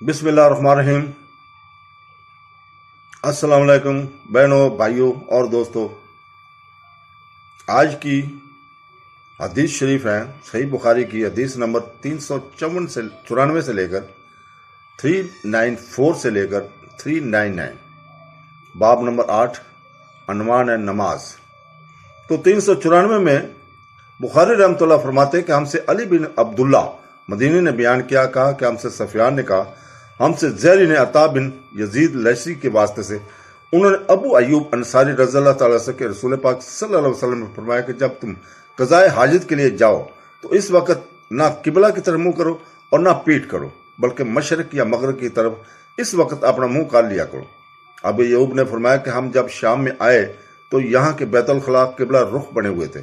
बिस्मिल्लाहिर्रहमानिर्रहीम। अस्सलाम वालेकुम बहनों, भाइयों और दोस्तों। आज की हदीस शरीफ है सही बुखारी की हदीस नंबर 394 से लेकर 394 से लेकर 399, बाब नंबर 8, अनवान है नमाज। तो 394 में बुखारी रहमतुल्लाह फरमाते हैं कि हमसे अली बिन अब्दुल्ला मदीनी ने बयान किया, कहा कि हमसे सफियान ने कहा, हमसे ज़ैरी ने अता बिन यजीद लैसी के वास्ते से उन्होंने अबू अयूब अंसारी रज़ियल्लाहु ताला से के रसूल पाक सल्लल्लाहु अलैहि वसल्लम ने फरमाया कि जब तुम क़ज़ाए हाजत के लिए जाओ तो इस वक्त ना किबला की तरफ मुंह करो और ना पीठ करो, बल्कि मशरक या मगरब की तरफ इस वक्त अपना मुंह कर लिया करो। अबू अयूब ने फरमाया कि हम जब शाम में आए तो यहाँ के बैतुल खला किबला रुख बने हुए थे।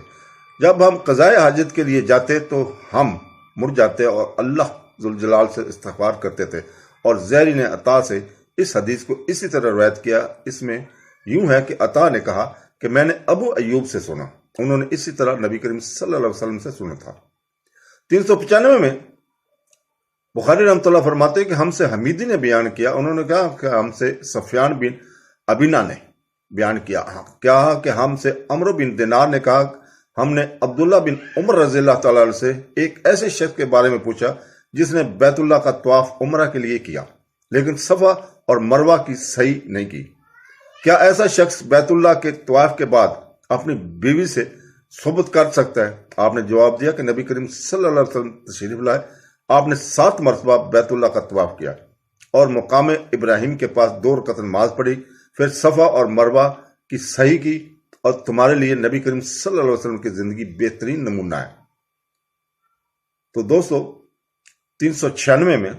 जब हम क़ज़ाए हाजत के लिए जाते तो हम मुड़ जाते और अल्लाह जुल जलाल से इस्तिग़फ़ार करते थे। और ज़ैरी ने अता से इस हदीस को इसी तरह रवायत किया। इसमें यूं है कि अता ने कहा कि मैंने अबू अयूब से सुना, उन्होंने इसी तरह नबी करीम सल्लल्लाहु अलैहि वसल्लम से सुना था। 395 में बुखारी रहमतुल्लाह फरमाते हैं कि हमसे हमीदी ने बयान किया, उन्होंने कहा कि हमसे सफियान बिन अबिना ने बयान किया क्या कि हमसे अमर बिन दिनार ने कहा, हमने अब्दुल्ला बिन उमर रज़ियल्लाहु ताला अन्हु से एक ऐसे शख्स के बारे में पूछा जिसने बैतुल्लाह का तवाफ उम्रा के लिए किया लेकिन सफा और मरवा की सही नहीं की। क्या ऐसा शख्स बैतुल्लाह के तवाफ के बाद अपनी बीवी से सोबत कर सकता है? आपने जवाब दिया कि नबी करीम सल्लल्लाहु अलैहि वसल्लम तशरीफ लाए, आपने 7 मरतबा बैतुल्लाह का तवाफ किया और मुकाम इब्राहिम के पास 2 रकअत नमाज पढ़ी, फिर सफा और मरवा की सही की, और तुम्हारे लिए नबी करीम सल्लल्लाहु अलैहि वसल्लम की जिंदगी बेहतरीन नमूना है। तो दोस्तों 396 में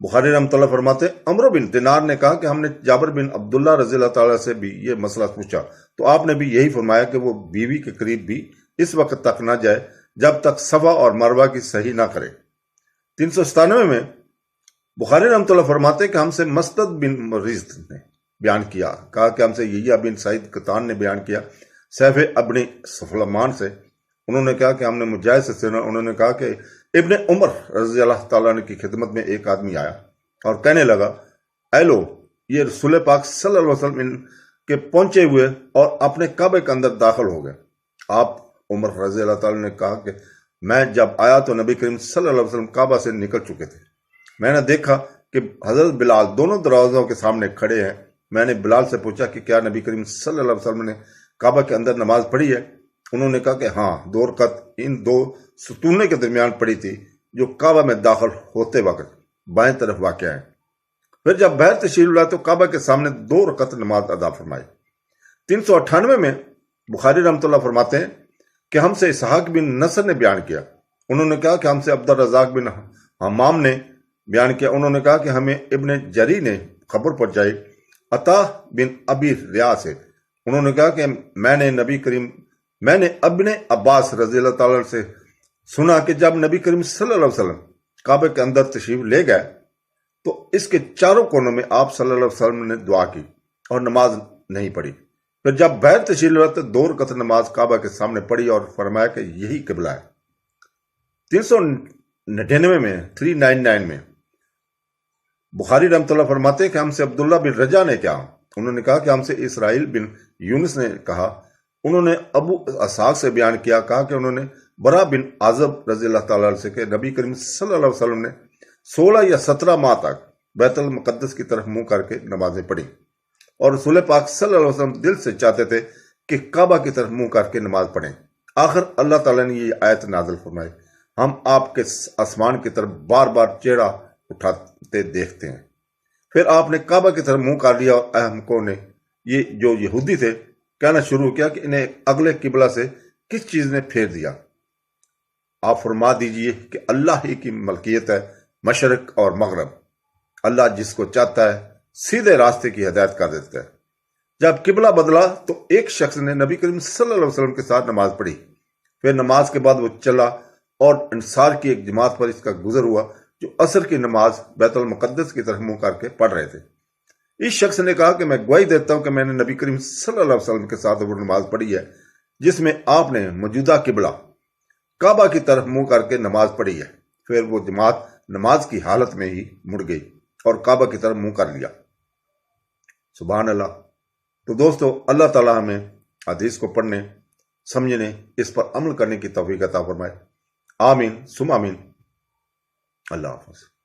बुखारी रहमतुल्लाह फरमाते अमर बिन दिनार ने कहा कि हमने जाबिर बिन अब्दुल्ला रज़ियल्लाहु ताला से भी ये मसला पूछा तो आपने भी यही फरमाया कि वो बीवी के करीब भी इस वक्त तक ना जाए जब तक सफा और मरवा की सही ना करे। 397 में बुखारी रहमतुल्लाह फरमाते कि हमसे मसदद बिन रिज़्क़ ने बयान किया, कहा कि हमसे यहिया बिन सईद कतान ने बयान किया सैफ अब्न सलमान से, उन्होंने कहा कि हमने मुजाहिद से सुना, उन्होंने कहा कि इब्न उमर रज़ियल्लाहु ताला अन्हु की खिदमत में एक आदमी आया और कहने लगा, ऐ लो, ये रसूल पाक सल्लल्लाहु अलैहि वसल्लम के पहुंचे हुए और अपने काबे के अंदर दाखिल हो गए। आप उमर रज़ियल्लाहु ताला ने कहा कि मैं जब आया तो नबी करीम सल्लल्लाहु अलैहि वसल्लम काबा से निकल चुके थे। मैंने देखा कि हजरत बिलाल दोनों दरवाजों के सामने खड़े हैं। मैंने बिलाल से पूछा कि क्या नबी करीम सल्लल्लाहु अलैहि वसल्लम ने काबा के अंदर नमाज पढ़ी है? उन्होंने कहा कि हाँ, 2 रकअत इन 2 सतूने के दरमियान पड़ी थी जो काबा में दाखिल होते वक्त बाएं तरफ वाक़या है। फिर जब बाहर तशरीफ लाए तो काबा के सामने 2 रकअत नमाज अदा फरमाई। 398 में बुखारी रहमतुल्लाह फरमाते हैं कि हमसे इसहाक बिन नसर ने बयान किया, उन्होंने कहा कि हमसे अब्दुल रज़ाक बिन हमाम ने बयान किया, उन्होंने कहा कि हमें इब्न जरी ने खबर पहुंचाई अता बिन अबी रिया से, उन्होंने कहा कि मैंने अब्ने अब्बास रज़ियल्लाहु ताला से सुना कि जब नबी करीम सल्लल्लाहु अलैहि वसल्लम काबे के अंदर तशरीफ ले गए तो इसके चारों कोनों में आप सल्लल्लाहु अलैहि वसल्लम ने दुआ की और नमाज नहीं पढ़ी। फिर जब बाहर तशरीफ लाए तो 2 रकअत नमाज काबा के सामने पढ़ी और फरमाया कि यही किबला है। 399 में 399 में बुखारी रहमतुल्लाह फरमाते हैं कि हमसे अब्दुल्ला बिन रजा ने कहा, उन्होंने कहा कि हमसे इसराइल बिन यूनुस ने कहा, उन्होंने अबू असाक से बयान किया, कहा कि उन्होंने बरा बिन आज़ब रज़ियल्लाहु ताला अन्हु से कि नबी करीम सल्लल्लाहु अलैहि वसल्लम ने 16 या 17 माह तक बैतुल मुक़द्दस की तरफ मुंह करके नमाजें पढ़ी और रसूल पाक सल्लल्लाहु अलैहि वसल्लम दिल से चाहते थे कि काबा की तरफ मुंह करके नमाज पढ़ें। आखिर अल्लाह ताला ने ये आयत नाज़िल फरमाई, हम आपके आसमान की तरफ बार बार चेहरा उठाते देखते हैं। फिर आपने काबा की तरफ मुंह कर लिया और अहमकों ने, ये जो यहूदी थे, कहना शुरू किया कि इन्हें अगले किबला से किस चीज ने फेर दिया। आप फरमा दीजिए कि अल्लाह ही की मलकियत है मशरक और मगरब, अल्लाह जिसको चाहता है सीधे रास्ते की हिदायत कर देता है। जब किबला बदला तो एक शख्स ने नबी करीम सल्लल्लाहु अलैहि वसल्लम के साथ नमाज पढ़ी, फिर नमाज के बाद वो चला और अंसार की एक जमात पर इसका गुजर हुआ जो असर की नमाज बैतुल मुक़द्दस की तरफ मुंह करके पढ़ रहे थे। इस शख्स ने कहा कि मैं गवाही देता हूं कि मैंने नबी करीम सल्लल्लाहु अलैहि वसल्लम के साथ वो नमाज पढ़ी है जिसमें आपने मौजूदा किबला काबा की तरफ मुंह करके नमाज पढ़ी है। फिर वो जमात نماز کی حالت میں ہی مڑ گئی اور کعبہ کی طرف منہ کر لیا۔ سبحان اللہ۔ تو دوستو، اللہ تعالیٰ ہمیں حدیث کو پڑھنے، سمجھنے، اس پر عمل کرنے کی توفیق عطا فرمائے۔ آمین ثم آمین۔ اللہ حافظ۔